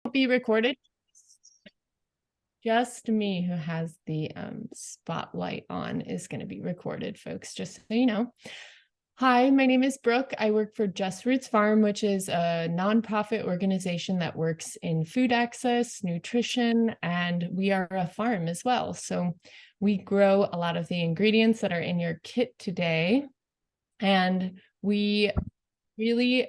be recorded. Just me who has the spotlight on is going to be recorded, folks, just so you know. Hi, my name is Brooke. I work for Just Roots Farm, which is a nonprofit organization that works in food access, nutrition, and we are a farm as well. So we grow a lot of the ingredients that are in your kit today. And we really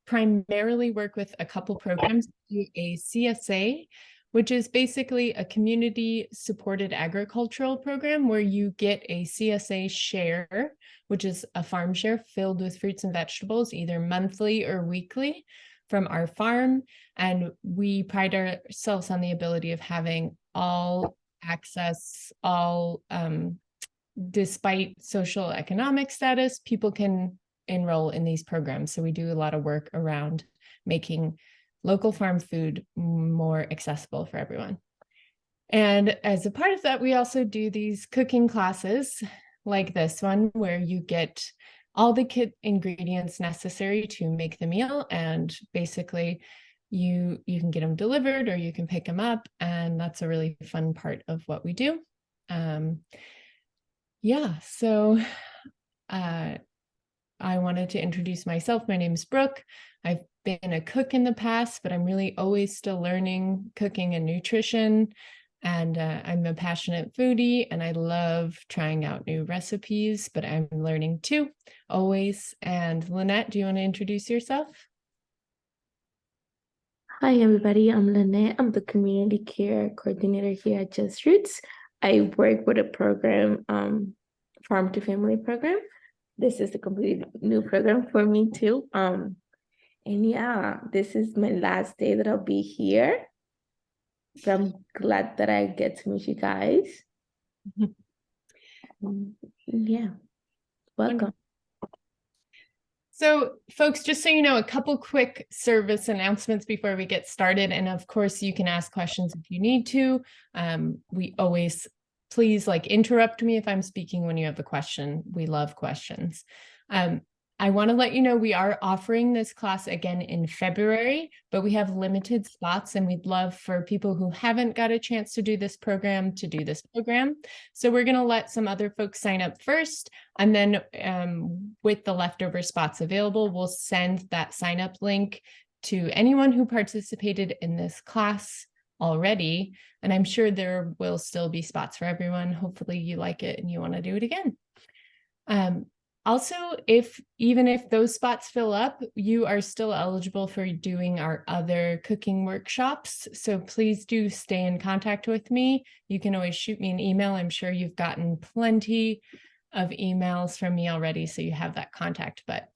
primarily work with a couple programs, a CSA, which is basically a community supported agricultural program where you get a CSA share, which is a farm share filled with fruits and vegetables, either monthly or weekly from our farm. And we pride ourselves on the ability of having all access, despite social economic status, people can enroll in these programs. So we do a lot of work around making local farm food more accessible for everyone. And as a part of that, we also do these cooking classes like this one, where you get all the kit ingredients necessary to make the meal. And basically you can get them delivered or you can pick them up. And that's a really fun part of what we do. So I wanted to introduce myself. My name is Brooke. I've been a cook in the past, but I'm really always still learning cooking and nutrition. And I'm a passionate foodie and I love trying out new recipes, but I'm learning too, always. And Lynette, do you want to introduce yourself? Hi, everybody. I'm Lynette. I'm the community care coordinator here at Just Roots. I work with a program, Farm to Family program. This is a completely new program for me too. This is my last day that I'll be here. So I'm glad that I get to meet you guys. Welcome. So folks, just so you know, a couple quick service announcements before we get started. And of course, you can ask questions if you need to. We always, please interrupt me if I'm speaking when you have a question. We love questions. I want to let you know we are offering this class again in February, but we have limited spots and we'd love for people who haven't got a chance to do this program to do this program. So we're going to let some other folks sign up first, and then with the leftover spots available, we'll send that sign up link to anyone who participated in this class already. And I'm sure there will still be spots for everyone. Hopefully you like it and you want to do it again. Also, even if those spots fill up, you are still eligible for doing our other cooking workshops. So please do stay in contact with me. You can always shoot me an email. I'm sure you've gotten plenty of emails from me already, so you have that contact. But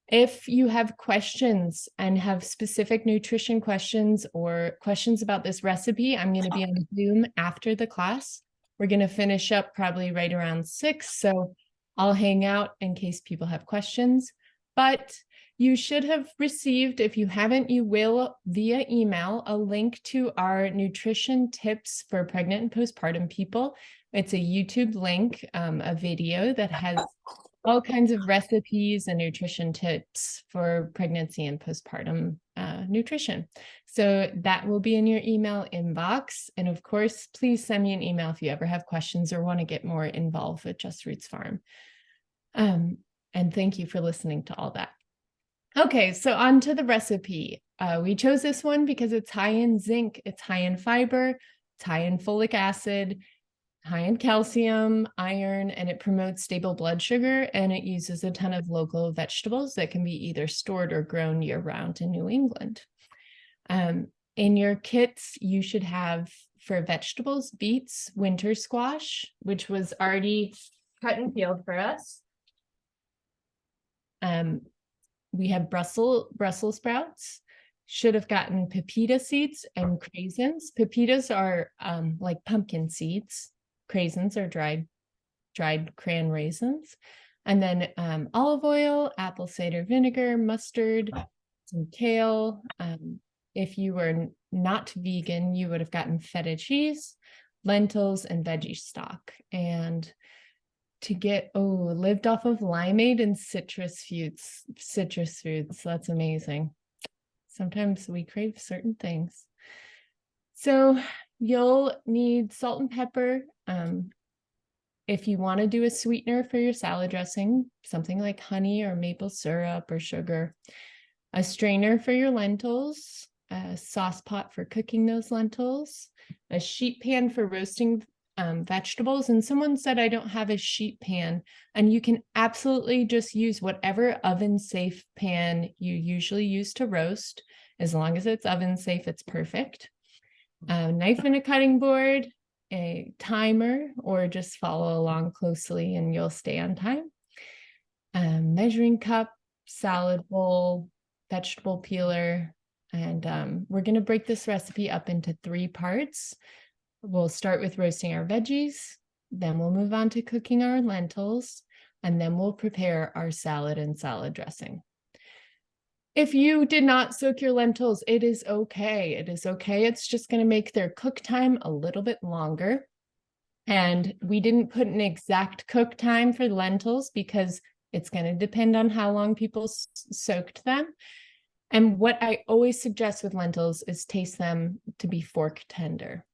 if you have questions and have specific nutrition questions or questions about this recipe, I'm going to be on Zoom after the class. We're going to finish up probably right around 6. So I'll hang out in case people have questions, but you should have received, if you haven't, you will via email, a link to our nutrition tips for pregnant and postpartum people. It's a YouTube link, a video that has all kinds of recipes and nutrition tips for pregnancy and postpartum nutrition. So that will be in your email inbox. And of course, please send me an email if you ever have questions or want to get more involved with Just Roots Farm. And thank you for listening to all that. Okay, so on to the recipe. We chose this one because it's high in zinc, it's high in fiber, it's high in folic acid, high in calcium, iron, and it promotes stable blood sugar, and it uses a ton of local vegetables that can be either stored or grown year-round in New England. In your kits, you should have, for vegetables, beets, winter squash, which was already cut and peeled for us. We have Brussels sprouts. Should have gotten pepita seeds and craisins. Pepitas are like pumpkin seeds. Craisins are dried cran raisins. And then olive oil, apple cider vinegar, mustard, some kale. If you were not vegan, you would have gotten feta cheese, lentils, and veggie stock. And to get, lived off of limeade and citrus fruits. That's amazing. Sometimes we crave certain things. So you'll need salt and pepper. If you want to do a sweetener for your salad dressing, something like honey or maple syrup or sugar, a strainer for your lentils, a sauce pot for cooking those lentils, a sheet pan for roasting vegetables. And someone said I don't have a sheet pan, and you can absolutely just use whatever oven safe pan you usually use to roast. As long as it's oven safe, it's perfect. A knife and a cutting board, a timer, or just follow along closely and you'll stay on time. Measuring cup, salad bowl, vegetable peeler, and we're going to break this recipe up into 3 parts. We'll start with roasting our veggies, then we'll move on to cooking our lentils, and then we'll prepare our salad and salad dressing. If you did not soak your lentils, it is okay. It is okay. It's just going to make their cook time a little bit longer. And we didn't put an exact cook time for lentils because it's going to depend on how long people soaked them. And what I always suggest with lentils is taste them to be fork tender.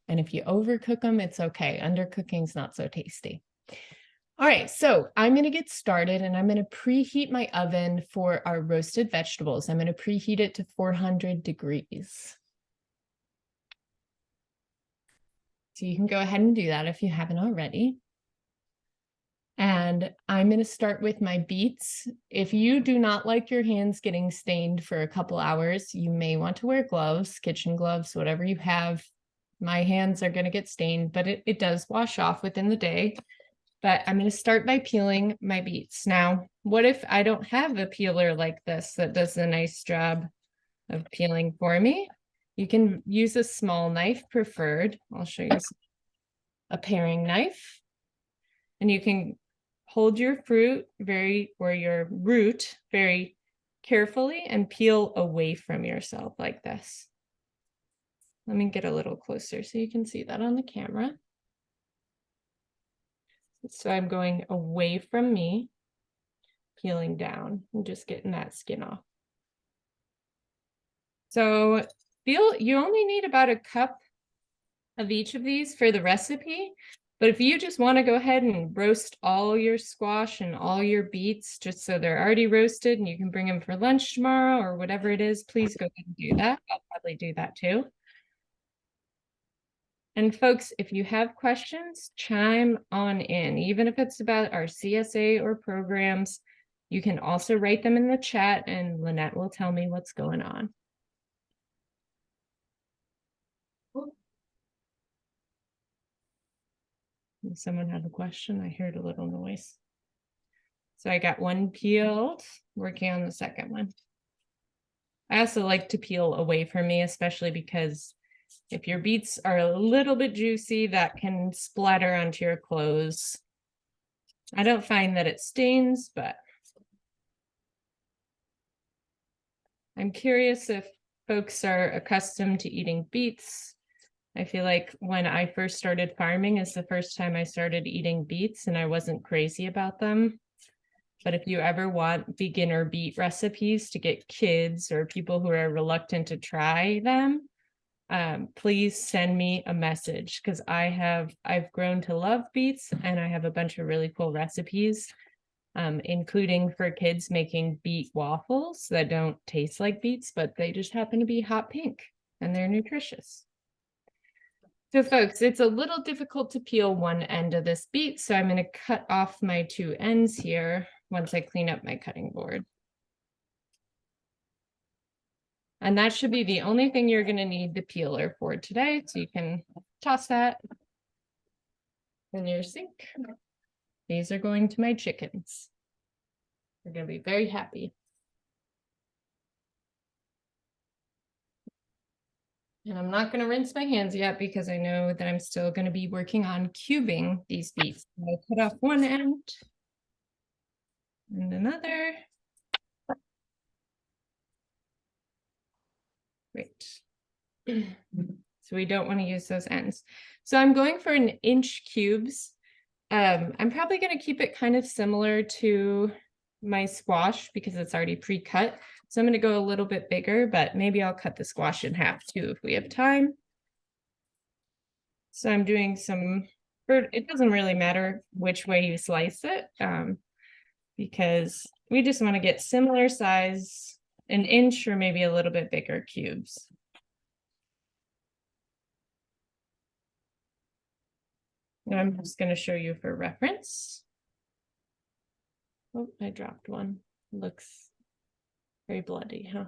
And if you overcook them, it's okay. Undercooking is not so tasty. All right, so I'm going to get started and I'm going to preheat my oven for our roasted vegetables. I'm going to preheat it to 400 degrees. So you can go ahead and do that if you haven't already. And I'm going to start with my beets. If you do not like your hands getting stained for a couple hours, you may want to wear gloves, kitchen gloves, whatever you have. My hands are going to get stained, but it does wash off within the day. But I'm going to start by peeling my beets. Now, what if I don't have a peeler like this that does a nice job of peeling for me? You can use a small knife preferred. I'll show you a paring knife. And you can hold your your root very carefully and peel away from yourself like this. Let me get a little closer so you can see that on the camera. So I'm going away from me, peeling down and just getting that skin off. So you only need about a cup of each of these for the recipe. But if you just want to go ahead and roast all your squash and all your beets, just so they're already roasted and you can bring them for lunch tomorrow or whatever it is, please go ahead and do that. I'll probably do that too. And folks, if you have questions, chime on in, even if it's about our CSA or programs. You can also write them in the chat and Lynette will tell me what's going on. Does someone have a question? I heard a little noise. So I got one peeled, working on the second one. I also like to peel away from me, especially because if your beets are a little bit juicy, that can splatter onto your clothes. I don't find that it stains, but I'm curious if folks are accustomed to eating beets. I feel like when I first started farming is the first time I started eating beets and I wasn't crazy about them. But if you ever want beginner beet recipes to get kids or people who are reluctant to try them, please send me a message because I've grown to love beets and I have a bunch of really cool recipes, including for kids making beet waffles that don't taste like beets, but they just happen to be hot pink and they're nutritious. So folks, it's a little difficult to peel one end of this beet, so I'm going to cut off my 2 ends here once I clean up my cutting board. And that should be the only thing you're going to need the peeler for today. So you can toss that in your sink. These are going to my chickens. They're going to be very happy. And I'm not going to rinse my hands yet because I know that I'm still going to be working on cubing these beets. I cut off one end and another. Great. So we don't want to use those ends. So I'm going for 1-inch cubes. I'm probably going to keep it kind of similar to my squash because it's already pre-cut, So I'm going to go a little bit bigger, but maybe I'll cut the squash in half too if we have time. So I'm doing it doesn't really matter which way you slice it, because we just want to get similar size, an inch or maybe a little bit bigger cubes. Now I'm just going to show you for reference. Oh, I dropped one. Looks very bloody, huh?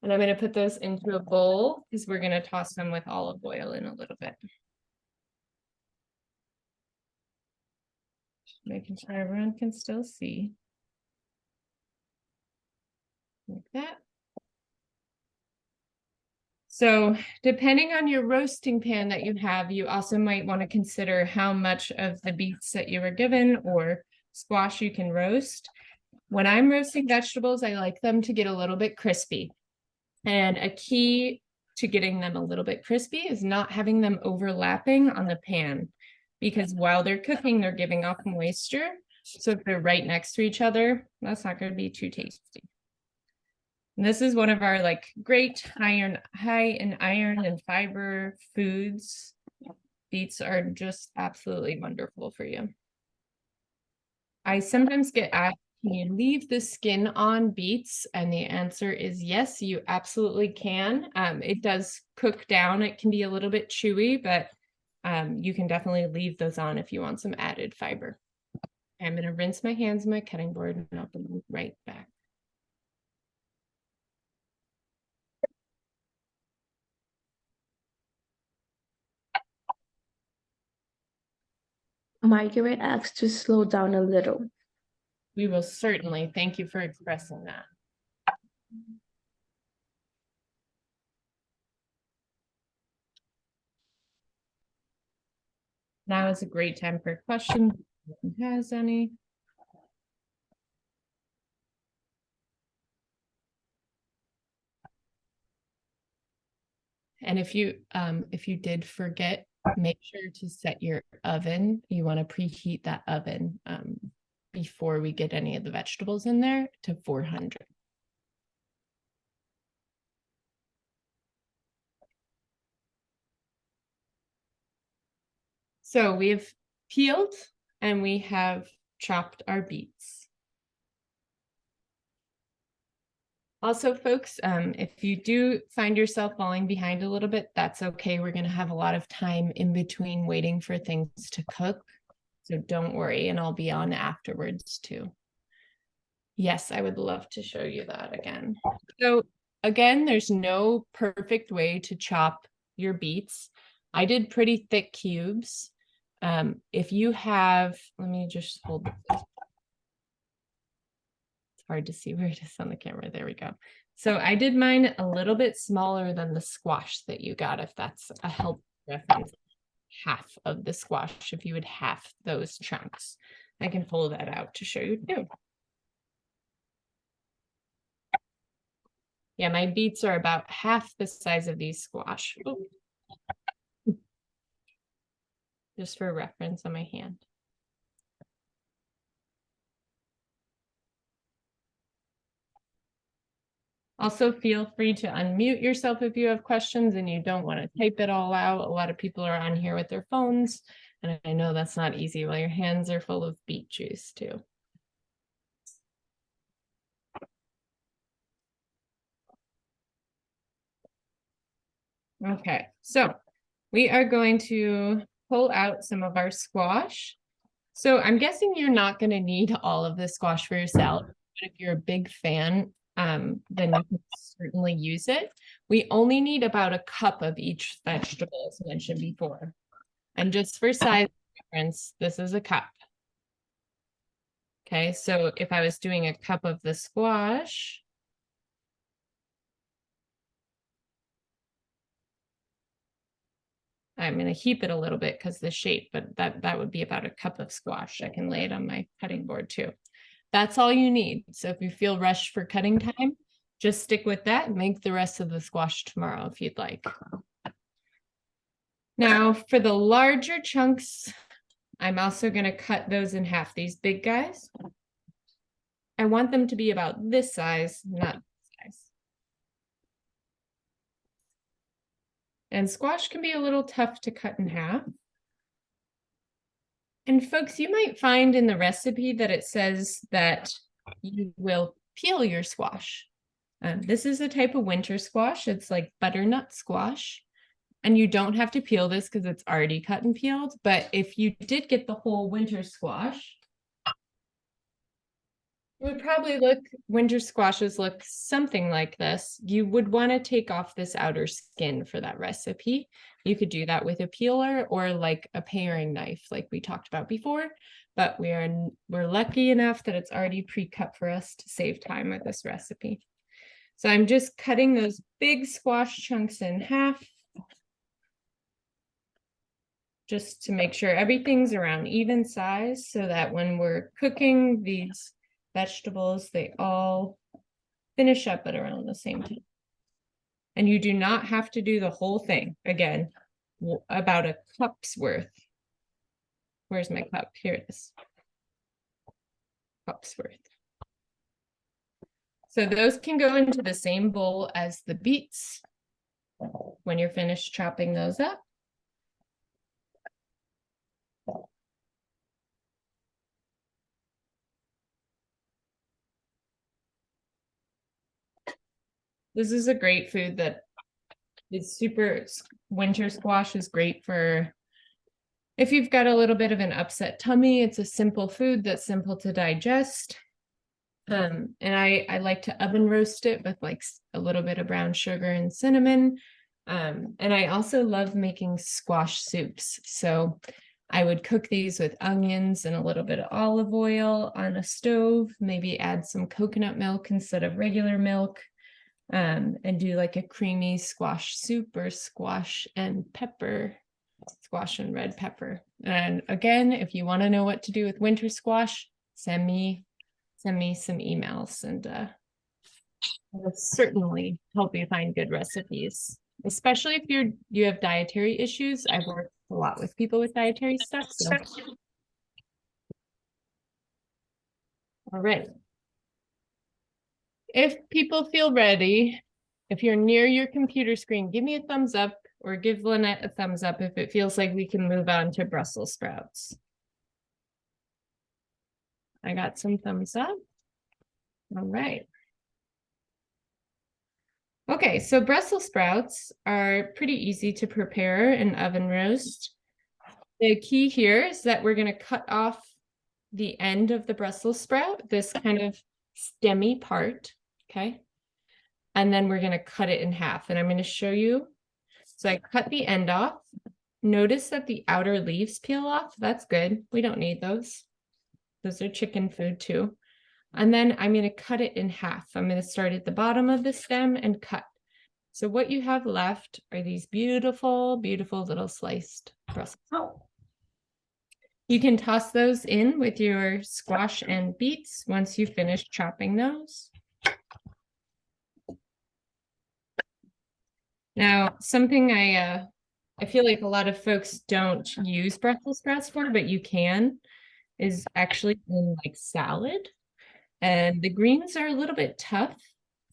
And I'm going to put those into a bowl because we're going to toss them with olive oil in a little bit. Making sure everyone can still see. Like that. So depending on your roasting pan that you have, you also might want to consider how much of the beets that you were given or squash you can roast. When I'm roasting vegetables, I like them to get a little bit crispy. And a key to getting them a little bit crispy is not having them overlapping on the pan, because while they're cooking, they're giving off moisture. So if they're right next to each other, that's not going to be too tasty. And this is one of our great high in iron and fiber foods. Beets are just absolutely wonderful for you. I sometimes get asked, can you leave the skin on beets? And the answer is yes, you absolutely can. It does cook down. It can be a little bit chewy, but you can definitely leave those on if you want some added fiber. I'm going to rinse my hands on my cutting board and I'll be right back. Margaret asked to slow down a little. We will certainly. Thank you for expressing that. Now is a great time for questions. If anyone has any. And if you did forget, make sure to set your oven. You want to preheat that oven before we get any of the vegetables in there to 400. So we have peeled and we have chopped our beets. Also, folks, if you do find yourself falling behind a little bit, that's okay. We're going to have a lot of time in between waiting for things to cook. So don't worry, and I'll be on afterwards too. Yes, I would love to show you that again. So again, there's no perfect way to chop your beets. I did pretty thick cubes. If you have, let me just hold this. It's hard to see where it is on the camera. There we go. So I did mine a little bit smaller than the squash that you got, if that's a helpful reference. Half of the squash, if you would half those chunks. I can pull that out to show you too. Yeah, my beets are about half the size of these squash. Ooh. Just for reference on my hand. Also, feel free to unmute yourself if you have questions and you don't want to type it all out. A lot of people are on here with their phones, and I know that's not easy while your hands are full of beet juice too. Okay, so we are going to pull out some of our squash. So I'm guessing you're not going to need all of the squash for your salad, but if you're a big fan, then you can certainly use it. We only need about a cup of each vegetable, as mentioned before. And just for size reference, this is a cup. Okay, so if I was doing a cup of the squash, I'm going to heap it a little bit because the shape, but that would be about a cup of squash. I can lay it on my cutting board too. That's all you need. So if you feel rushed for cutting time, just stick with that and make the rest of the squash tomorrow if you'd like. Now for the larger chunks, I'm also going to cut those in half, these big guys. I want them to be about this size, not this size. And squash can be a little tough to cut in half. And folks, you might find in the recipe that it says that you will peel your squash. This is a type of winter squash. It's like butternut squash. And you don't have to peel this because it's already cut and peeled. But if you did get the whole winter squash, it would probably winter squashes look something like this. You would want to take off this outer skin for that recipe. You could do that with a peeler or like a paring knife, like we talked about before. But we're lucky enough that it's already pre-cut for us to save time with this recipe. So I'm just cutting those big squash chunks in half, just to make sure everything's around even size so that when we're cooking these vegetables, they all finish up at around the same time. And you do not have to do the whole thing. Again, about a cup's worth. Where's my cup? Here it is. Cup's worth. So those can go into the same bowl as the beets when you're finished chopping those up. This is a great food that is winter squash is great for if you've got a little bit of an upset tummy. It's a simple food that's simple to digest. And I like to oven roast it with like a little bit of brown sugar and cinnamon. And I also love making squash soups. So I would cook these with onions and a little bit of olive oil on a stove, maybe add some coconut milk instead of regular milk, and do like a creamy squash soup or squash and red pepper. And again, if you want to know what to do with winter squash, send me some emails, and I will certainly help you find good recipes, especially if you have dietary issues. I've worked a lot with people with dietary stuff. So. All right. If people feel ready, if you're near your computer screen, give me a thumbs up or give Lynette a thumbs up if it feels like we can move on to Brussels sprouts. I got some thumbs up. All right. Okay, so Brussels sprouts are pretty easy to prepare and oven roast. The key here is that we're going to cut off the end of the Brussels sprout, this kind of stemmy part, okay? And then we're going to cut it in half, and I'm going to show you. So I cut the end off. Notice that the outer leaves peel off. That's good. We don't need those. Those are chicken food too. And then I'm going to cut it in half. I'm going to start at the bottom of the stem and cut. So what you have left are these beautiful, beautiful little sliced Brussels sprouts. You can toss those in with your squash and beets once you finish chopping those. Now, something I feel like a lot of folks don't use Brussels sprouts for, but you can, is actually in like salad. And the greens are a little bit tough.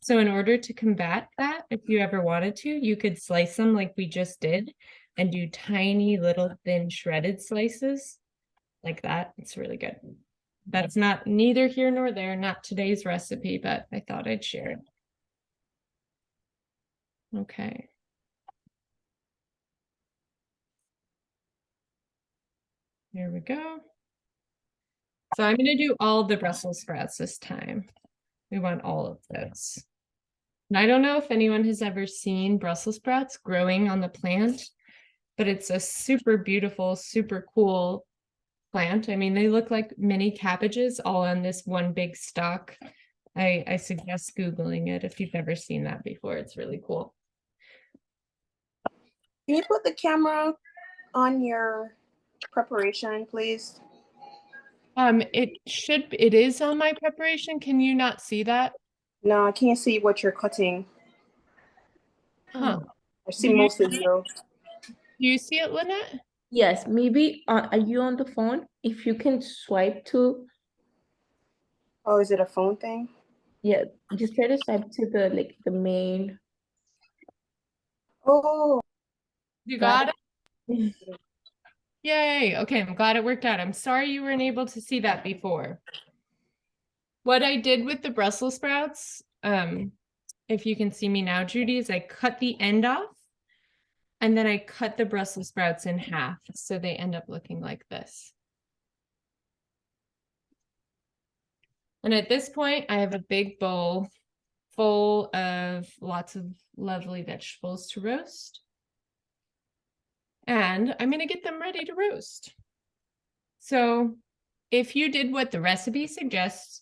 So in order to combat that, if you ever wanted to, you could slice them like we just did and do tiny little thin shredded slices like that. It's really good. That's neither here nor there, not today's recipe, but I thought I'd share it. Okay. Here we go. So I'm going to do all the Brussels sprouts this time. We want all of those. And I don't know if anyone has ever seen Brussels sprouts growing on the plant, but it's a super beautiful, super cool plant. I mean, they look like mini cabbages all on this one big stalk. I suggest Googling it if you've never seen that before. It's really cool. Can you put the camera on your preparation, please? It is on my preparation. Can you not see that? No, I can't see what you're cutting. Huh. I see most of you. Do you see it, Lynette? Yes, maybe are you on the phone? If you can swipe to Oh, is it a phone thing? Yeah, just try to swipe to the main. Oh, You Got got it? Yay. Okay, I'm glad it worked out. I'm sorry you weren't able to see that before. What I did with the Brussels sprouts, if you can see me now, Judy, is I cut the end off and then I cut the Brussels sprouts in half so they end up looking like this. And at this point, I have a big bowl full of lots of lovely vegetables to roast. And I'm going to get them ready to roast. So if you did what the recipe suggests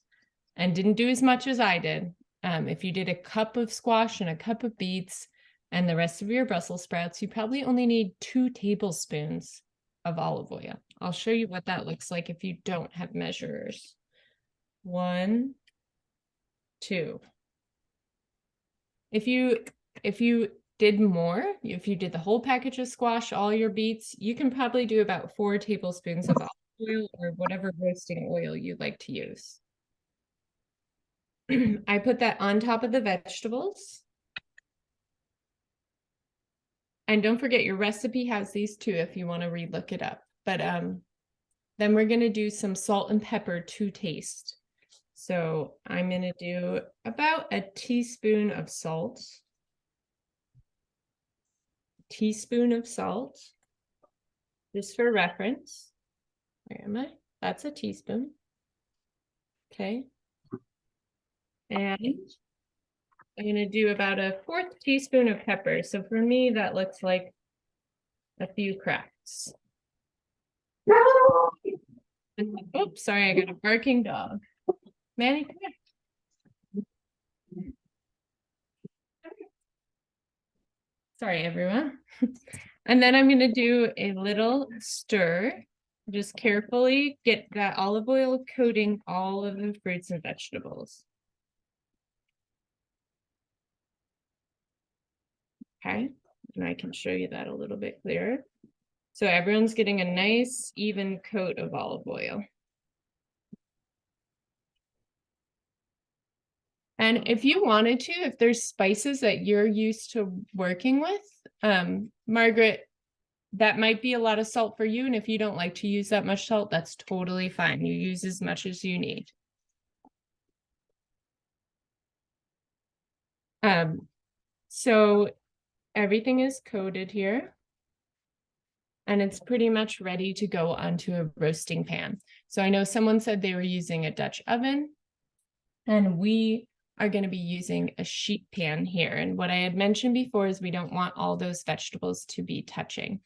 and didn't do as much as I did, if you did a cup of squash and a cup of beets and the rest of your Brussels sprouts, you probably only need 2 tablespoons of olive oil. I'll show you what that looks like if you don't have measurers. 1, 2. If you did more, if you did the whole package of squash, all your beets, you can probably do about 4 tablespoons of olive oil or whatever roasting oil you'd like to use. I put that on top of the vegetables. And don't forget your recipe has these too if you want to relook it up. But then we're going to do some salt and pepper to taste. So I'm going to do about a teaspoon of salt. Teaspoon of salt, just for reference. Where am I? That's a teaspoon. Okay. And I'm going to do about a 4th teaspoon of pepper. So for me, that looks like a few cracks. Oops, sorry, I got a barking dog. Manny, come here. Sorry, everyone. And then I'm going to do a little stir. Just carefully get that olive oil coating all of the fruits and vegetables. Okay, and I can show you that a little bit clearer. So everyone's getting a nice even coat of olive oil. And if you wanted to, if there's spices that you're used to working with, Margaret, that might be a lot of salt for you. And if you don't like to use that much salt, that's totally fine. You use as much as you need. So everything is coated here. And it's pretty much ready to go onto a roasting pan. So I know someone said they were using a Dutch oven, and we are going to be using a sheet pan here. And what I had mentioned before is we don't want all those vegetables to be touching.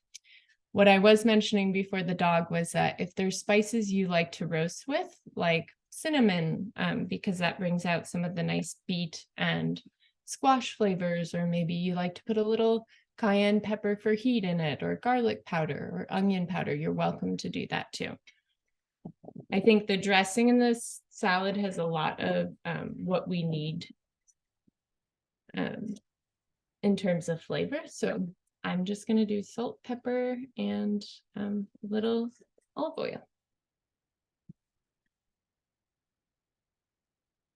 What I was mentioning before the dog was that if there's spices you like to roast with, like cinnamon, because that brings out some of the nice beet and squash flavors, or maybe you like to put a little cayenne pepper for heat in it, or garlic powder or onion powder, you're welcome to do that too. I think the dressing in this salad has a lot of what we need in terms of flavor. So I'm just going to do salt, pepper, and a little olive oil.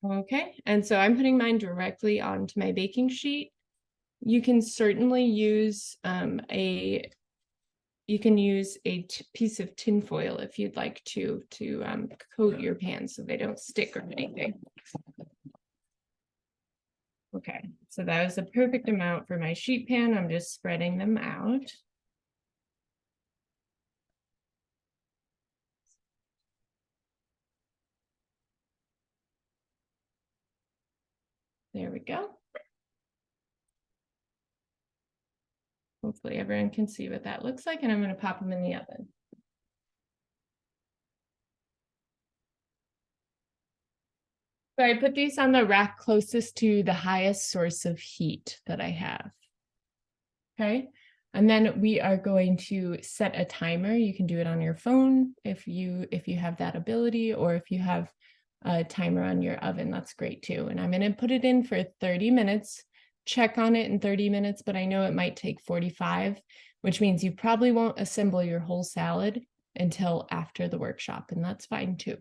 Okay, and so I'm putting mine directly onto my baking sheet. You can certainly use a piece of tin foil if you'd like to coat your pan so they don't stick or anything. Okay, so that was a perfect amount for my sheet pan. I'm just spreading them out. There we go. Hopefully everyone can see what that looks like, and I'm going to pop them in the oven. So I put these on the rack closest to the highest source of heat that I have. Okay, and then we are going to set a timer. You can do it on your phone if you have that ability, or if you have a timer on your oven, that's great too. And I'm going to put it in for 30 minutes. Check on it in 30 minutes, but I know it might take 45, which means you probably won't assemble your whole salad until after the workshop, and that's fine too.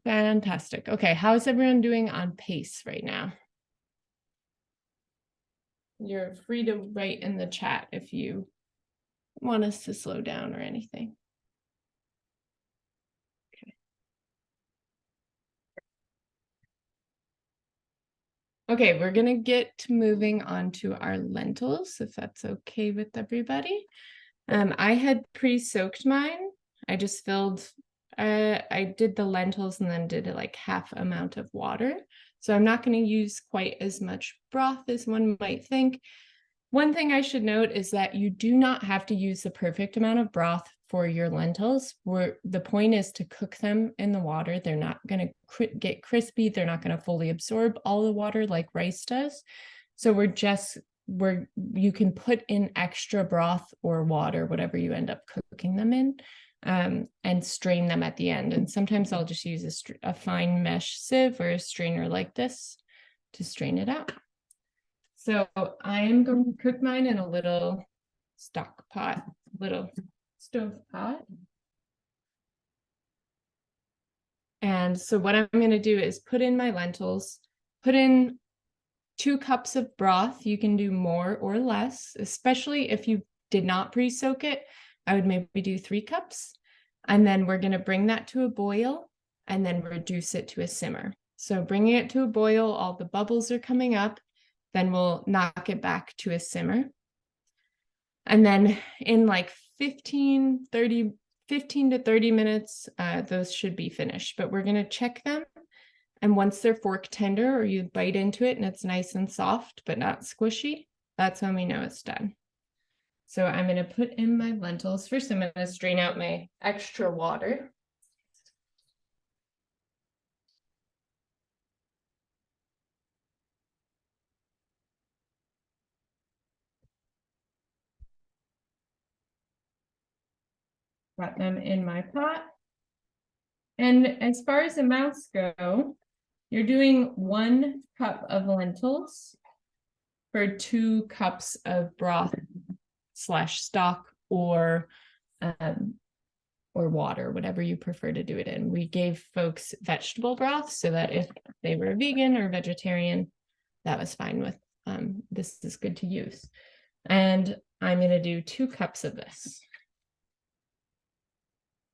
Fantastic. Okay, how's everyone doing on pace right now? You're free to write in the chat if you want us to slow down or anything. Okay, we're gonna get moving on to our lentils, if that's okay with everybody. I had pre-soaked mine. I just filled, I did the lentils and then did like half amount of water. So I'm not going to use quite as much broth as one might think. One thing I should note is that you do not have to use the perfect amount of broth for your lentils. Where the point is to cook them in the water. They're not going to get crispy. They're not going to fully absorb all the water like rice does. So you can put in extra broth or water, whatever you end up cooking them in, and strain them at the end. And sometimes I'll just use a fine mesh sieve or a strainer like this to strain it out. So I am going to cook mine in a little stock pot, little stove pot. And so what I'm going to do is put in my lentils, put in 2 cups of broth. You can do more or less, especially if you did not pre-soak it. I would maybe do 3 cups. And then we're going to bring that to a boil and then reduce it to a simmer. So bringing it to a boil, all the bubbles are coming up. Then we'll knock it back to a simmer. And then in like 15 to 30 minutes, those should be finished. But we're going to check them. And once they're fork tender or you bite into it and it's nice and soft, but not squishy, that's when we know it's done. So I'm going to put in my lentils. First, I'm going to strain out my extra water. Got them in my pot. And as far as amounts go, you're doing 1 cup of lentils for 2 cups of broth / stock or water, whatever you prefer to do it in. We gave folks vegetable broth so that if they were vegan or vegetarian, that was fine with, this is good to use. And I'm going to do 2 cups of this.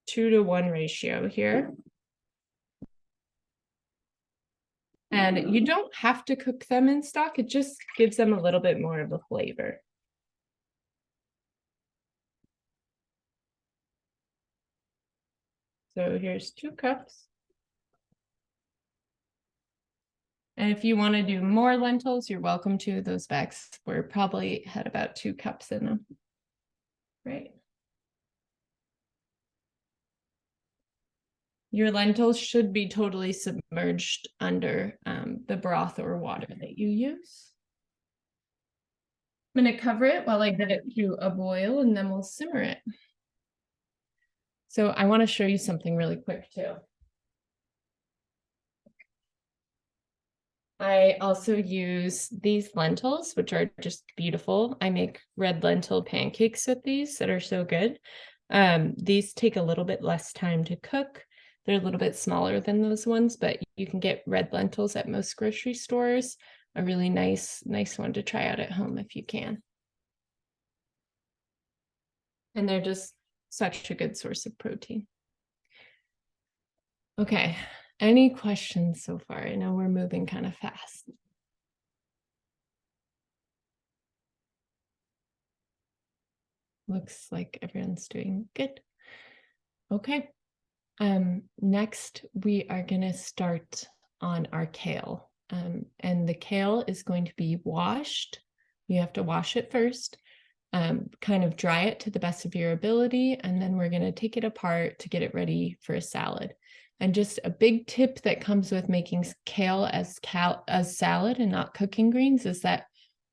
2-to-1 ratio here. And you don't have to cook them in stock. It just gives them a little bit more of a flavor. So here's 2 cups. And if you want to do more lentils, you're welcome to. Those bags were probably had about 2 cups in them. Right. Your lentils should be totally submerged under the broth or water that you use. I'm going to cover it while I get it to a boil and then we'll simmer it. So I want to show you something really quick too. I also use these lentils, which are just beautiful. I make red lentil pancakes with these that are so good. These take a little bit less time to cook. They're a little bit smaller than those ones, but you can get red lentils at most grocery stores. A really nice one to try out at home if you can. And they're just such a good source of protein. Okay, any questions so far? I know we're moving kind of fast. Looks like everyone's doing good. Okay. Next, we are going to start on our kale. And the kale is going to be washed. You have to wash it first, kind of dry it to the best of your ability, and then we're going to take it apart to get it ready for a salad. And just a big tip that comes with making kale as salad and not cooking greens is that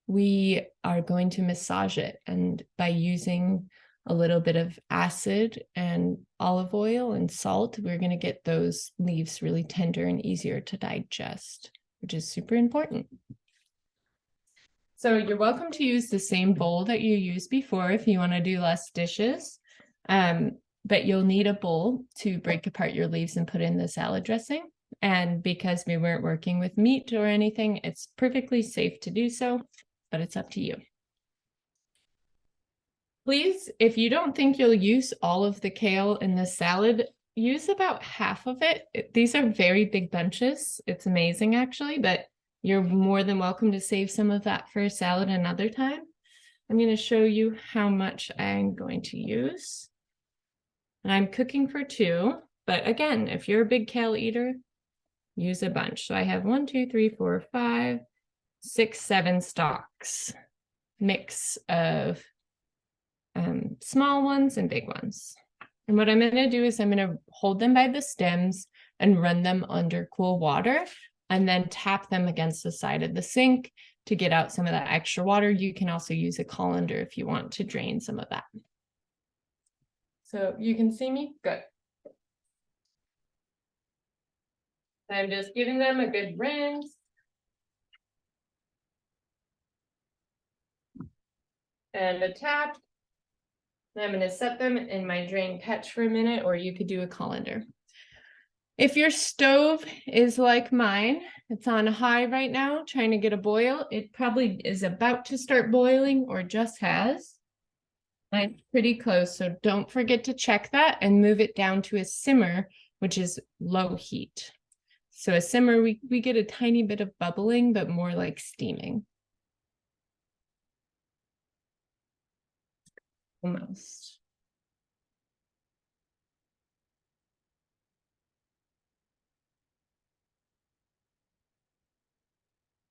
we are going to massage it. And by using a little bit of acid and olive oil and salt, we're going to get those leaves really tender and easier to digest, which is super important. So you're welcome to use the same bowl that you used before if you want to do less dishes. but you'll need a bowl to break apart your leaves and put in the salad dressing. And because we weren't working with meat or anything, it's perfectly safe to do so, but it's up to you. Please, if you don't think you'll use all of the kale in the salad, use about half of it. These are very big bunches. It's amazing actually, but you're more than welcome to save some of that for a salad another time. I'm going to show you how much I'm going to use. And I'm cooking for 2, but again, if you're a big kale eater, use a bunch. So I have 1, 2, 3, 4, 5, 6, 7 stalks, mix of small ones and big ones. And what I'm going to do is I'm going to hold them by the stems and run them under cool water and then tap them against the side of the sink to get out some of that extra water. You can also use a colander if you want to drain some of that. So you can see me? Good. I'm just giving them a good rinse. And a tap. I'm going to set them in my drain catch for a minute, or you could do a colander. If your stove is like mine, it's on high right now, trying to get a boil. It probably is about to start boiling or just has. I'm pretty close, so don't forget to check that and move it down to a simmer, which is low heat. So a simmer, we get a tiny bit of bubbling, but more like steaming. Almost.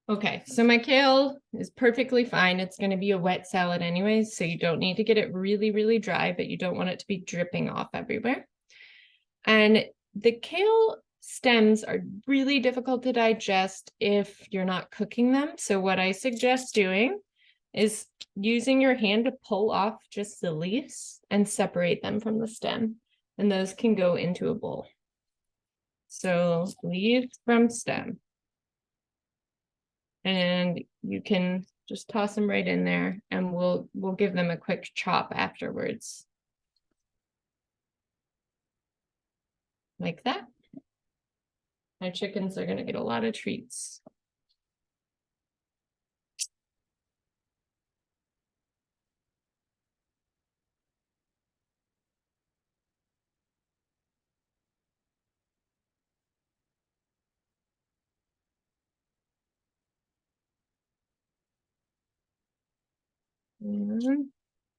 Okay, so my kale is perfectly fine. It's going to be a wet salad anyways, so you don't need to get it really, really dry, but you don't want it to be dripping off everywhere. And the kale stems are really difficult to digest if you're not cooking them. So what I suggest doing is using your hand to pull off just the leaves and separate them from the stem. And those can go into a bowl. So leaves from stem. And you can just toss them right in there and we'll give them a quick chop afterwards. Like that. My chickens are going to get a lot of treats. And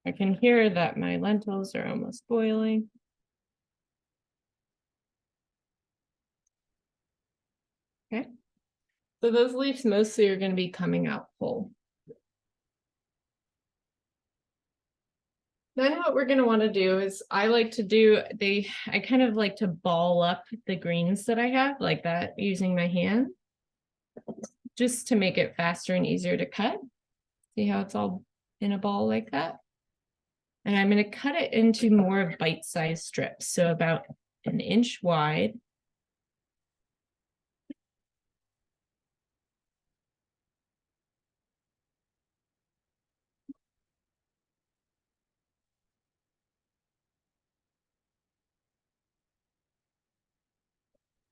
I can hear that my lentils are almost boiling. Okay. So those leaves mostly are going to be coming out whole. Then what we're going to want to do is I kind of like to ball up the greens that I have like that using my hand just to make it faster and easier to cut. See how it's all in a ball like that? And I'm going to cut it into more bite-sized strips, so about 1 inch wide.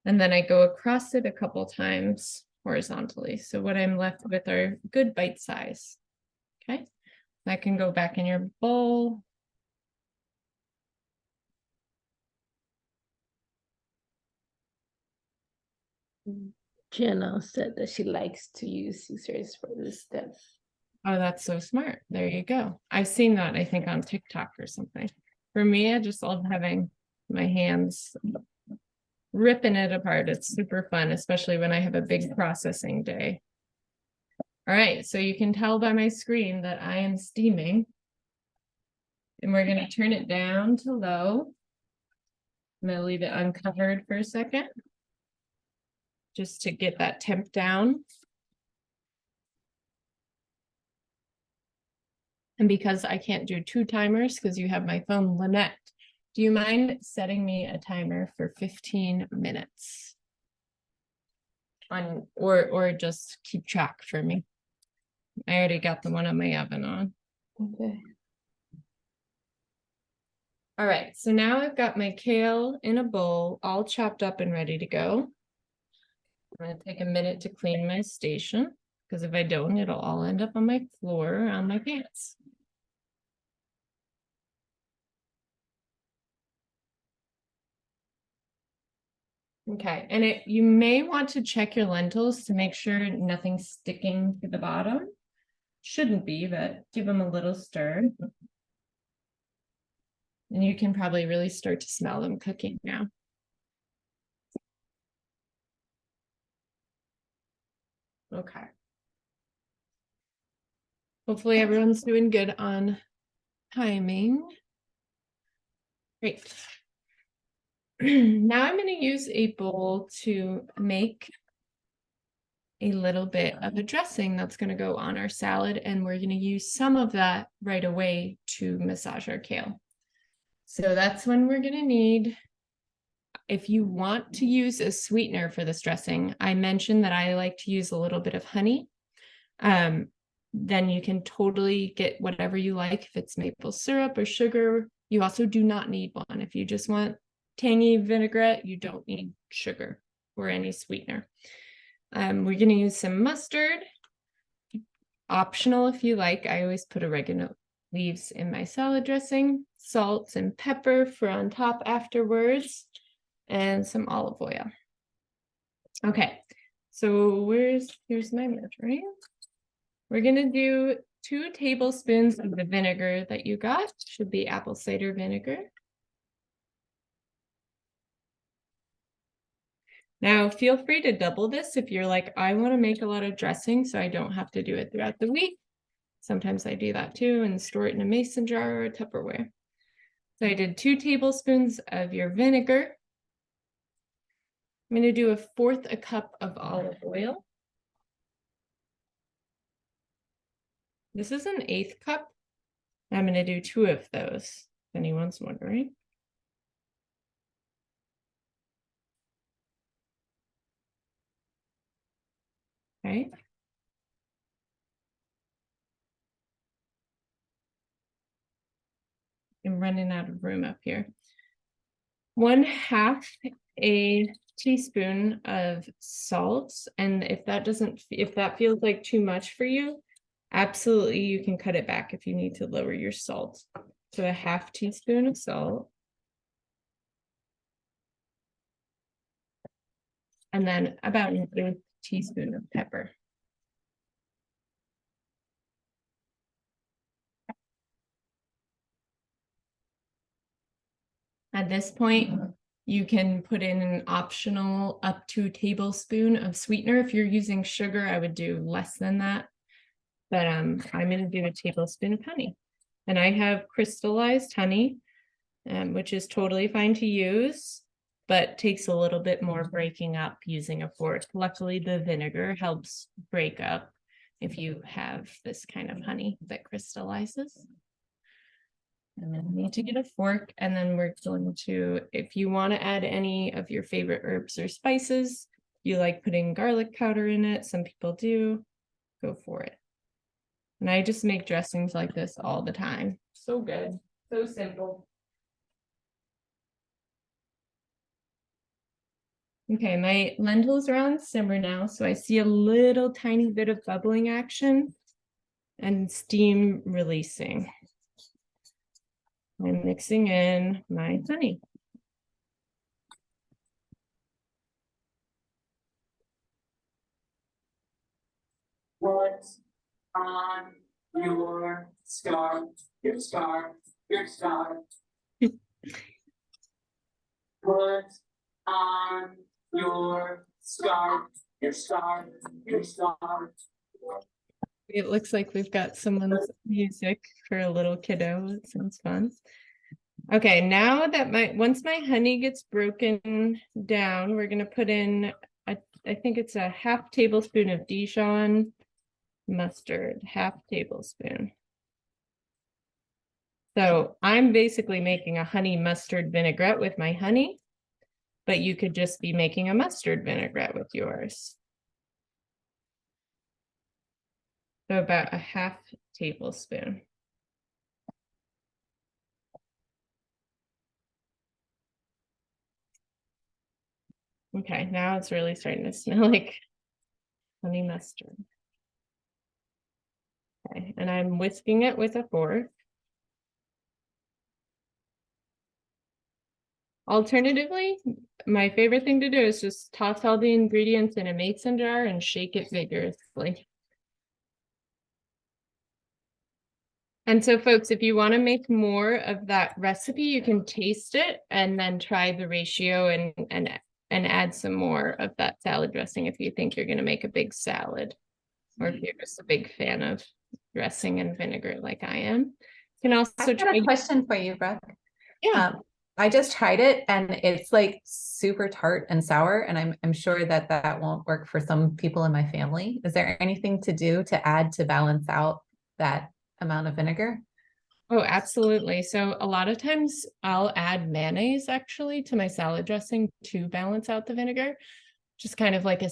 And then I go across it a couple times horizontally. So what I'm left with are good bite size. Okay, that can go back in your bowl. Jenna said that she likes to use scissors for this step. Oh, that's so smart. There you go. I've seen that, I think, on TikTok or something. For me, I just love having my hands ripping it apart. It's super fun, especially when I have a big processing day. All right, so you can tell by my screen that I am steaming. And we're going to turn it down to low. I'm going to leave it uncovered for a second, just to get that temp down. And because I can't do 2 timers because you have my phone, Lynette, do you mind setting me a timer for 15 minutes? Or just keep track for me. I already got the one on my oven on. Okay. All right, so now I've got my kale in a bowl, all chopped up and ready to go. I'm gonna take a minute to clean my station, because if I don't, it'll all end up on my floor, on my pants. Okay, and you may want to check your lentils to make sure nothing's sticking to the bottom. Shouldn't be, but give them a little stir. And you can probably really start to smell them cooking now. Okay. Hopefully everyone's doing good on timing. Great. Now I'm going to use a bowl to make a little bit of a dressing that's going to go on our salad, and we're going to use some of that right away to massage our kale. So that's when we're going to need, if you want to use a sweetener for this dressing, I mentioned that I like to use a little bit of honey. Then you can totally get whatever you like, if it's maple syrup or sugar. You also do not need one. If you just want tangy vinaigrette, you don't need sugar or any sweetener. We're going to use some mustard. Optional if you like. I always put oregano leaves in my salad dressing, salt and pepper for on top afterwards, and some olive oil. Okay, so here's my measuring. We're gonna do 2 tablespoons of the vinegar that you got. Should be apple cider vinegar. Now, feel free to double this if you're like, I want to make a lot of dressing so I don't have to do it throughout the week. Sometimes I do that too and store it in a mason jar or a Tupperware. So I did 2 tablespoons of your vinegar. I'm going to do 1/4 cup of olive oil. This is an 1/8 cup. I'm going to do 2 of those, if anyone's wondering. Okay. I'm running out of room up here. 1/2 a teaspoon of salt, and if that feels like too much for you, absolutely you can cut it back if you need to lower your salt. So 1/2 teaspoon of salt, and then about 1/8 teaspoon of pepper. At this point, you can put in an optional up to tablespoon of sweetener. If you're using sugar, I would do less than that. But I'm going to do a tablespoon of honey. And I have crystallized honey, which is totally fine to use, but takes a little bit more breaking up using a fork. Luckily, the vinegar helps break up if you have this kind of honey that crystallizes. And then we need to get a fork, and then we're going to, if you want to add any of your favorite herbs or spices, you like putting garlic powder in it, some people do, go for it. And I just make dressings like this all the time. So good, so simple. Okay, my lentils are on simmer now, so I see a little tiny bit of bubbling action and steam releasing. I'm mixing in my honey. What's on your scarf? Your scarf, your scarf. What's on your scarf? Your scarf, your scarf. It looks like we've got someone's music for a little kiddo. It sounds fun. Okay, now that once my honey gets broken down, we're gonna put in I think it's a 1/2 tablespoon of Dijon mustard, 1/2 tablespoon. So I'm basically making a honey mustard vinaigrette with my honey, but you could just be making a mustard vinaigrette with yours. So about a 1/2 tablespoon. Okay, now it's really starting to smell like honey mustard. Okay, and I'm whisking it with a fork. Alternatively, my favorite thing to do is just toss all the ingredients in a mason jar and shake it vigorously. And so folks, if you want to make more of that recipe, you can taste it and then try the ratio and add some more of that salad dressing if you think you're going to make a big salad, or if you're just a big fan of dressing and vinegar like I am. You can also I've got a question for you, Brooke. Yeah. I just tried it and it's like super tart and sour, and I'm sure that that won't work for some people in my family. Is there anything to do to add to balance out that amount of vinegar? Oh, absolutely. So a lot of times I'll add mayonnaise actually to my salad dressing to balance out the vinegar. Just kind of like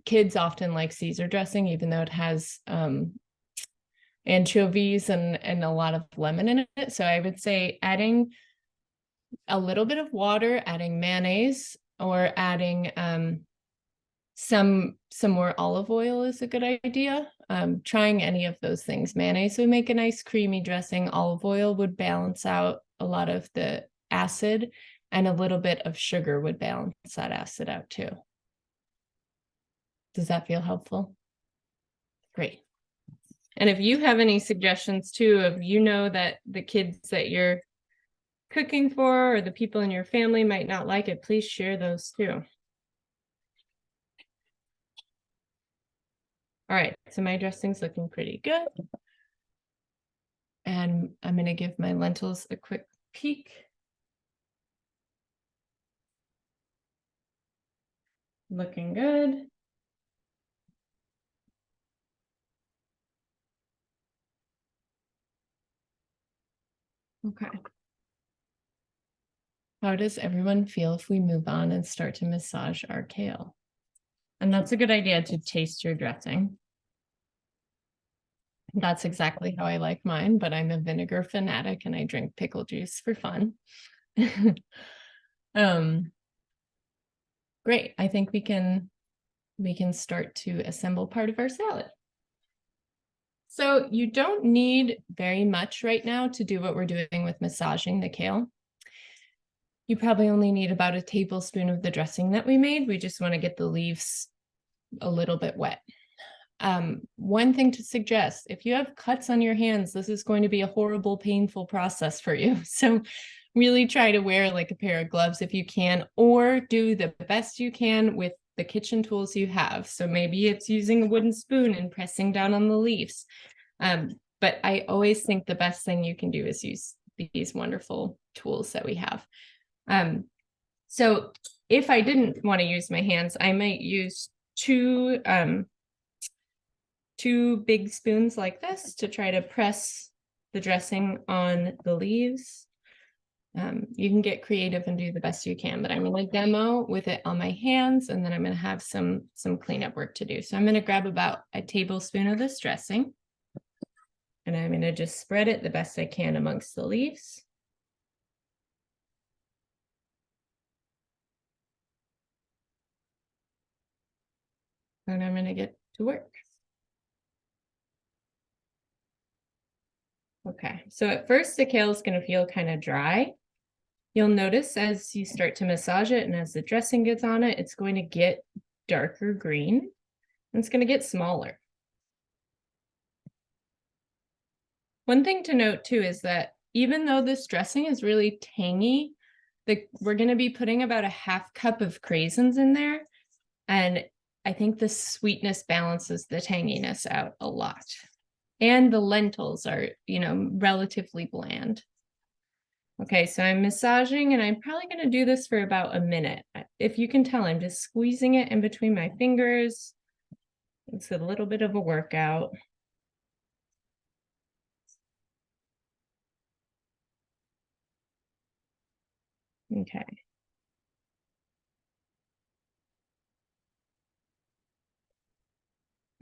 kids often like Caesar dressing, even though it has anchovies and a lot of lemon in it. So I would say adding a little bit of water, adding mayonnaise, or adding some more olive oil is a good idea. Trying any of those things. Mayonnaise would make a nice creamy dressing. Olive oil would balance out a lot of the acid, and a little bit of sugar would balance that acid out too. Does that feel helpful? Great. And if you have any suggestions too, of that the kids that you're cooking for or the people in your family might not like it, please share those too. All right, so my dressing's looking pretty good. And I'm going to give my lentils a quick peek. Looking good. Okay. How does everyone feel if we move on and start to massage our kale? And that's a good idea to taste your dressing. That's exactly how I like mine, but I'm a vinegar fanatic and I drink pickle juice for fun. Great. I think we can start to assemble part of our salad. So you don't need very much right now to do what we're doing with massaging the kale. You probably only need about a tablespoon of the dressing that we made. We just want to get the leaves a little bit wet. One thing to suggest, if you have cuts on your hands, this is going to be a horrible, painful process for you. So really try to wear like a pair of gloves if you can, or do the best you can with the kitchen tools you have. So maybe it's using a wooden spoon and pressing down on the leaves. But I always think the best thing you can do is use these wonderful tools that we have. So if I didn't want to use my hands, I might use two big spoons like this to try to press the dressing on the leaves. You can get creative and do the best you can, but I'm going to demo with it on my hands, and then I'm going to have some cleanup work to do. So I'm going to grab about a tablespoon of this dressing, and I'm going to just spread it the best I can amongst the leaves. And I'm going to get to work. Okay, so at first the kale is going to feel kind of dry. You'll notice as you start to massage it and as the dressing gets on it, it's going to get darker green and it's going to get smaller. One thing to note too is that even though this dressing is really tangy, we're going to be putting about a half cup of craisins in there. And I think the sweetness balances the tanginess out a lot. And the lentils are, relatively bland. Okay, so I'm massaging and I'm probably going to do this for about a minute. If you can tell, I'm just squeezing it in between my fingers. It's a little bit of a workout. Okay.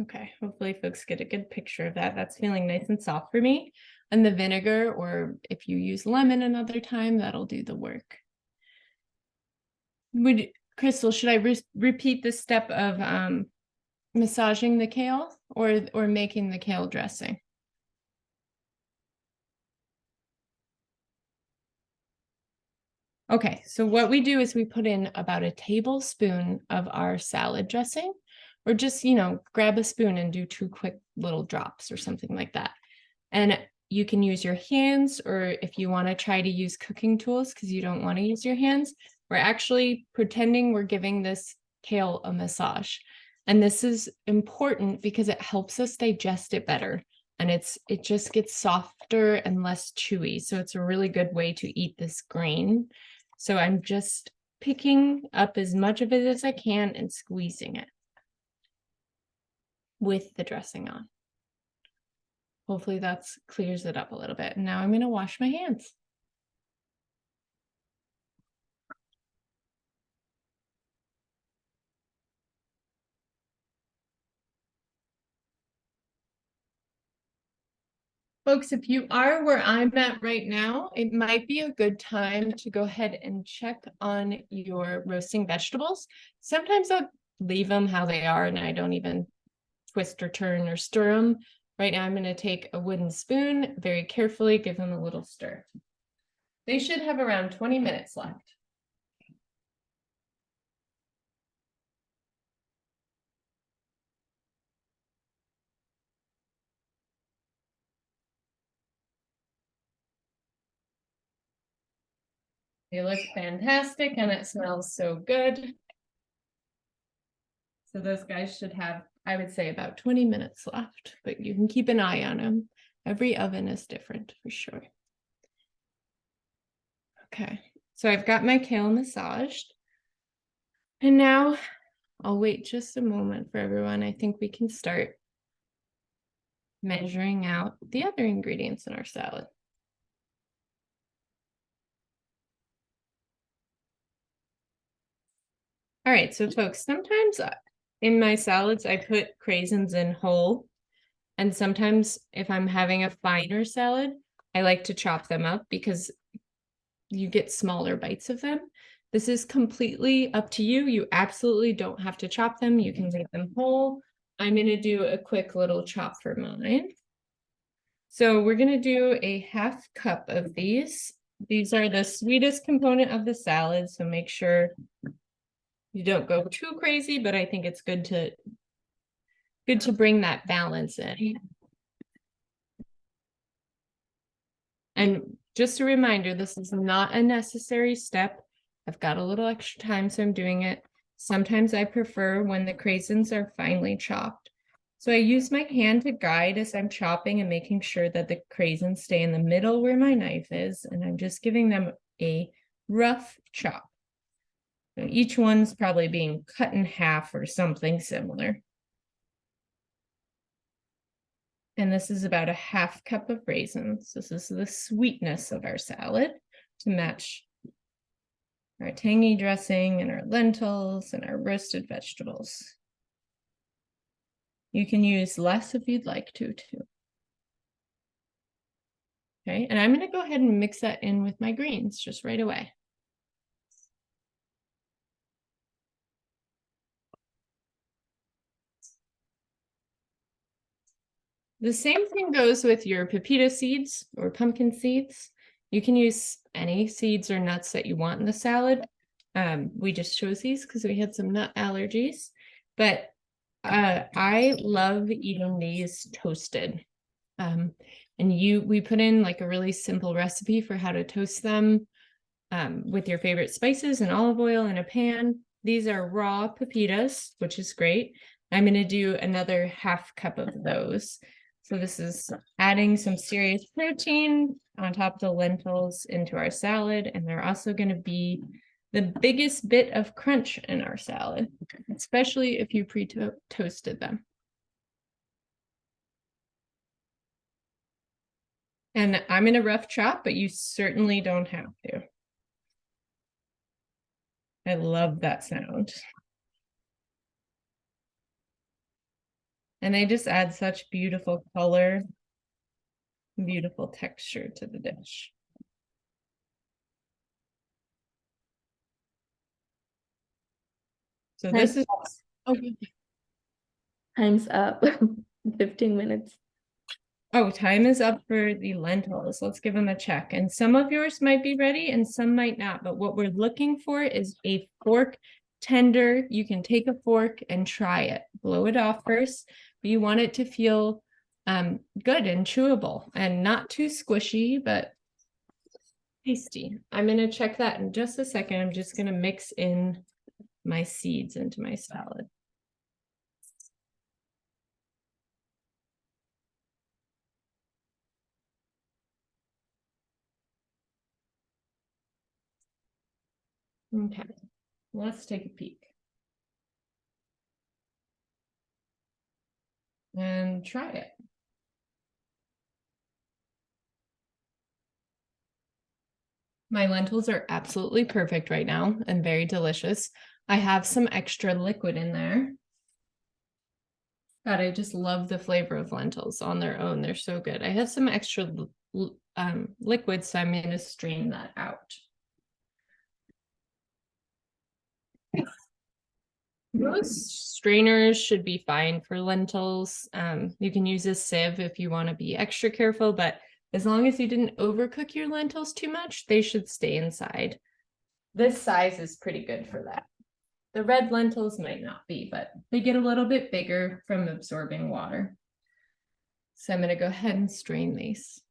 Okay, hopefully folks get a good picture of that. That's feeling nice and soft for me. And the vinegar, or if you use lemon another time, that'll do the work. Crystal, should I repeat the step of massaging the kale or making the kale dressing? Okay, so what we do is we put in about a tablespoon of our salad dressing, or just, grab a spoon and do 2 quick little drops or something like that. And you can use your hands, or if you want to try to use cooking tools because you don't want to use your hands, we're actually pretending we're giving this kale a massage. And this is important because it helps us digest it better. And it just gets softer and less chewy. So it's a really good way to eat this green. So I'm just picking up as much of it as I can and squeezing it with the dressing on. Hopefully that clears it up a little bit. And now I'm going to wash my hands. Folks, if you are where I'm at right now, it might be a good time to go ahead and check on your roasting vegetables. Sometimes I'll leave them how they are and I don't even twist or turn or stir them. Right now I'm going to take a wooden spoon, very carefully give them a little stir. They should have around 20 minutes left. They look fantastic and it smells so good. So those guys should have, I would say, about 20 minutes left, but you can keep an eye on them. Every oven is different for sure. Okay, so I've got my kale massaged. And now I'll wait just a moment for everyone. I think we can start measuring out the other ingredients in our salad. All right, so folks, sometimes in my salads, I put craisins in whole. And sometimes if I'm having a finer salad, I like to chop them up because you get smaller bites of them. This is completely up to you. You absolutely don't have to chop them. You can leave them whole. I'm going to do a quick little chop for mine. So we're going to do a 1/2 cup of these. These are the sweetest component of the salad, so make sure you don't go too crazy, but I think it's good to bring that balance in. And just a reminder, this is not a necessary step. I've got a little extra time, so I'm doing it. Sometimes I prefer when the craisins are finely chopped. So I use my hand to guide as I'm chopping and making sure that the craisins stay in the middle where my knife is, and I'm just giving them a rough chop. So each one's probably being cut in half or something similar. And this is about a 1/2 cup of raisins. This is the sweetness of our salad to match our tangy dressing and our lentils and our roasted vegetables. You can use less if you'd like to too. Okay, and I'm going to go ahead and mix that in with my greens just right away. The same thing goes with your pepita seeds or pumpkin seeds. You can use any seeds or nuts that you want in the salad. We just chose these because we had some nut allergies, but I love eating these toasted. And we put in like a really simple recipe for how to toast them with your favorite spices and olive oil in a pan. These are raw pepitas, which is great. I'm going to do another 1/2 cup of those. So this is adding some serious protein on top of the lentils into our salad. And they're also going to be the biggest bit of crunch in our salad, especially if you pre-toasted them. And I'm in a rough chop, but you certainly don't have to. I love that sound. And they just add such beautiful color, beautiful texture to the dish. So this is, Time's up. 15 minutes. oh, time is up for the lentils. Let's give them a check. And some of yours might be ready and some might not. But what we're looking for is a fork tender. You can take a fork and try it. Blow it off first. But you want it to feel good and chewable and not too squishy, but tasty. I'm going to check that in just a second. I'm just going to mix in my seeds into my salad. Okay, let's take a peek. And try it. My lentils are absolutely perfect right now and very delicious. I have some extra liquid in there. God, I just love the flavor of lentils on their own. They're so good. I have some extra liquid, so I'm going to strain that out. Most strainers should be fine for lentils. You can use a sieve if you want to be extra careful, but as long as you didn't overcook your lentils too much, they should stay inside. This size is pretty good for that. The red lentils might not be, but they get a little bit bigger from absorbing water. So I'm going to go ahead and strain these.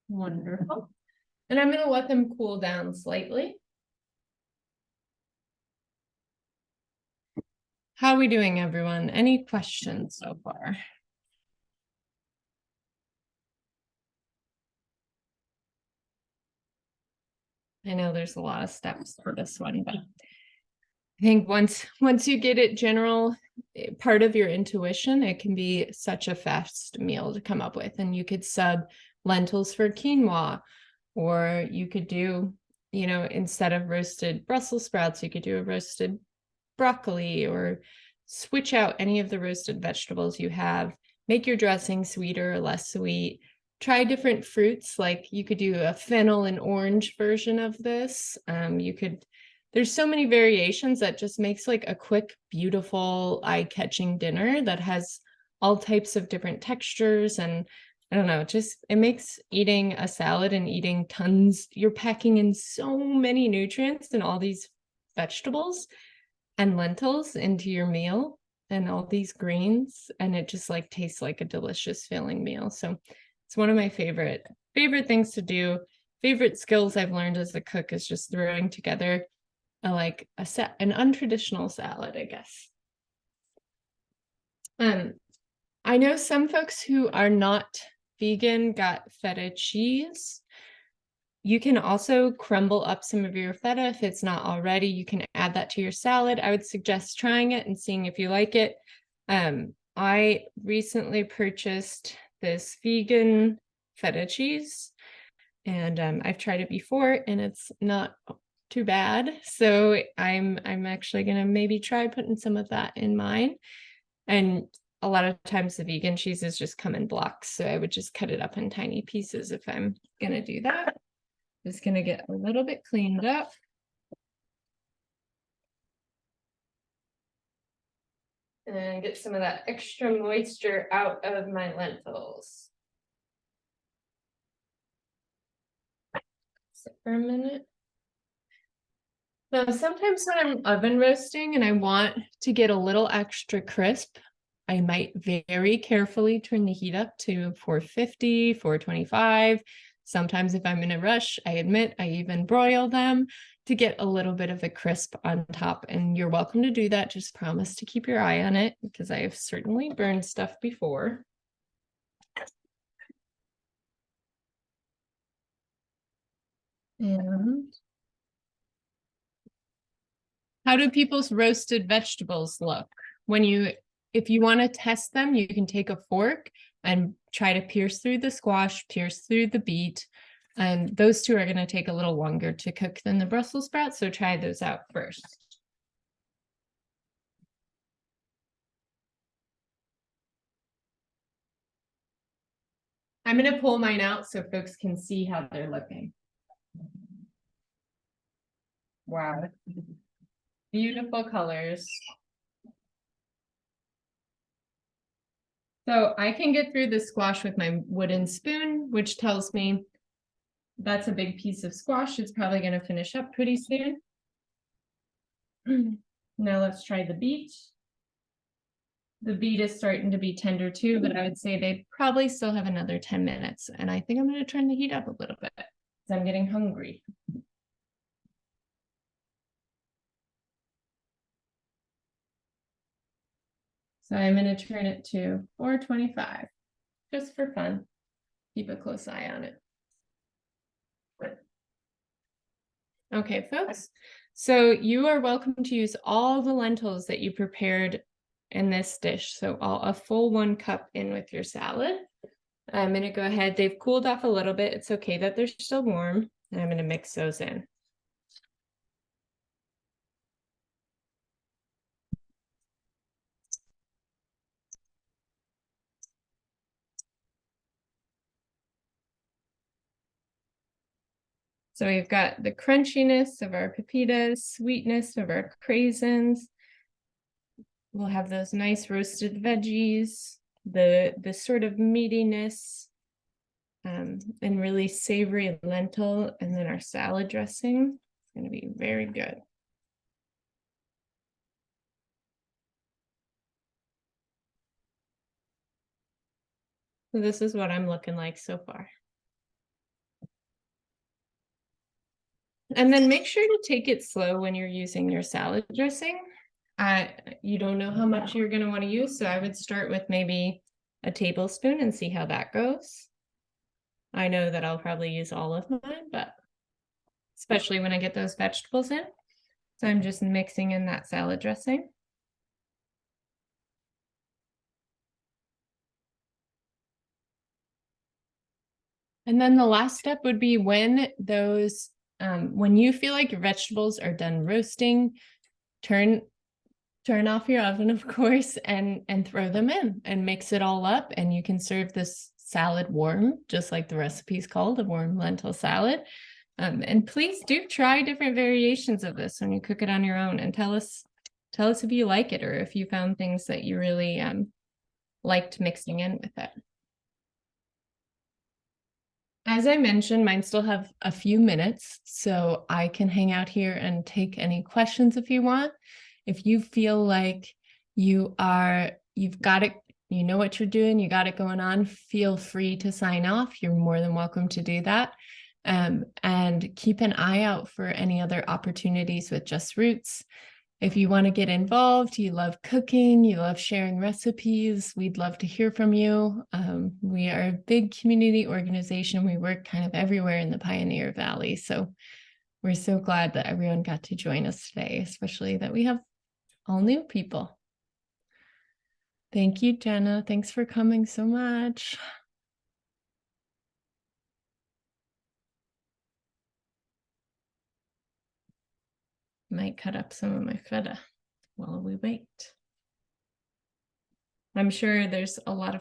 Wonderful. And I'm going to let them cool down slightly. How are we doing, everyone? Any questions so far? I know there's a lot of steps for this one, but I think once you get it general, part of your intuition, it can be such a fast meal to come up with. And you could sub lentils for quinoa, or you could do, you know, instead of roasted Brussels sprouts, you could do a roasted broccoli, or switch out any of the roasted vegetables you have. Make your dressing sweeter or less sweet. Try different fruits, like you could do a fennel and orange version of this. There's so many variations that just makes like a quick, beautiful, eye-catching dinner that has all types of different textures. And I don't know, it makes eating a salad and eating tons, you're packing in so many nutrients and all these vegetables and lentils into your meal and all these greens, and it just like tastes like a delicious filling meal. So it's one of my favorite things to do. Favorite skills I've learned as a cook is just throwing together an untraditional salad, I guess. I know some folks who are not vegan got feta cheese. You can also crumble up some of your feta if it's not already. You can add that to your salad. I would suggest trying it and seeing if you like it. I recently purchased this vegan feta cheese, and I've tried it before and it's not too bad. So I'm actually gonna maybe try putting some of that in mine. And a lot of times the vegan cheeses just come in blocks, so I would just cut it up in tiny pieces if I'm gonna do that. Just gonna get a little bit cleaned up. And get some of that extra moisture out of my lentils. Sit for a minute. Now, sometimes when I'm oven roasting and I want to get a little extra crisp, I might very carefully turn the heat up to 450, 425. Sometimes if I'm in a rush, I admit I even broil them to get a little bit of a crisp on top. And you're welcome to do that. Just promise to keep your eye on it, because I have certainly burned stuff before. And how do people's roasted vegetables look? If you want to test them, you can take a fork and try to pierce through the squash, pierce through the beet. And those two are going to take a little longer to cook than the Brussels sprouts, so try those out first. I'm gonna pull mine out so folks can see how they're looking. Wow. Beautiful colors. So I can get through the squash with my wooden spoon, which tells me that's a big piece of squash. It's probably gonna finish up pretty soon. Now let's try the beet. The beet is starting to be tender too, but I would say they probably still have another 10 minutes. And I think I'm gonna turn the heat up a little bit because I'm getting hungry. So I'm gonna turn it to 425, just for fun. Keep a close eye on it. Okay, folks. So you are welcome to use all the lentils that you prepared in this dish. So a full 1 cup in with your salad. I'm gonna go ahead, they've cooled off a little bit. It's okay that they're still warm. And I'm gonna mix those in. So we've got the crunchiness of our pepitas, sweetness of our craisins. We'll have those nice roasted veggies, the sort of meatiness, and really savory lentil, and then our salad dressing. It's going to be very good. So this is what I'm looking like so far. And then make sure to take it slow when you're using your salad dressing. You don't know how much you're going to want to use, so I would start with maybe a tablespoon and see how that goes. I know that I'll probably use all of mine, but especially when I get those vegetables in. So I'm just mixing in that salad dressing. And then the last step would be when you feel like your vegetables are done roasting, turn off your oven, of course, and throw them in and mix it all up. And you can serve this salad warm, just like the recipe's called, a warm lentil salad. And please do try different variations of this when you cook it on your own, and tell us if you like it or if you found things that you really liked mixing in with it. As I mentioned, mine still have a few minutes, so I can hang out here and take any questions if you want. If you feel like you've got it, you know what you're doing, you got it going on, feel free to sign off. You're more than welcome to do that. And keep an eye out for any other opportunities with Just Roots. If you want to get involved, you love cooking, you love sharing recipes, we'd love to hear from you. We are a big community organization. We work kind of everywhere in the Pioneer Valley. So we're so glad that everyone got to join us today, especially that we have all new people. Thank you, Jenna. Thanks for coming so much. Might cut up some of my feta while we wait. I'm sure there's a lot of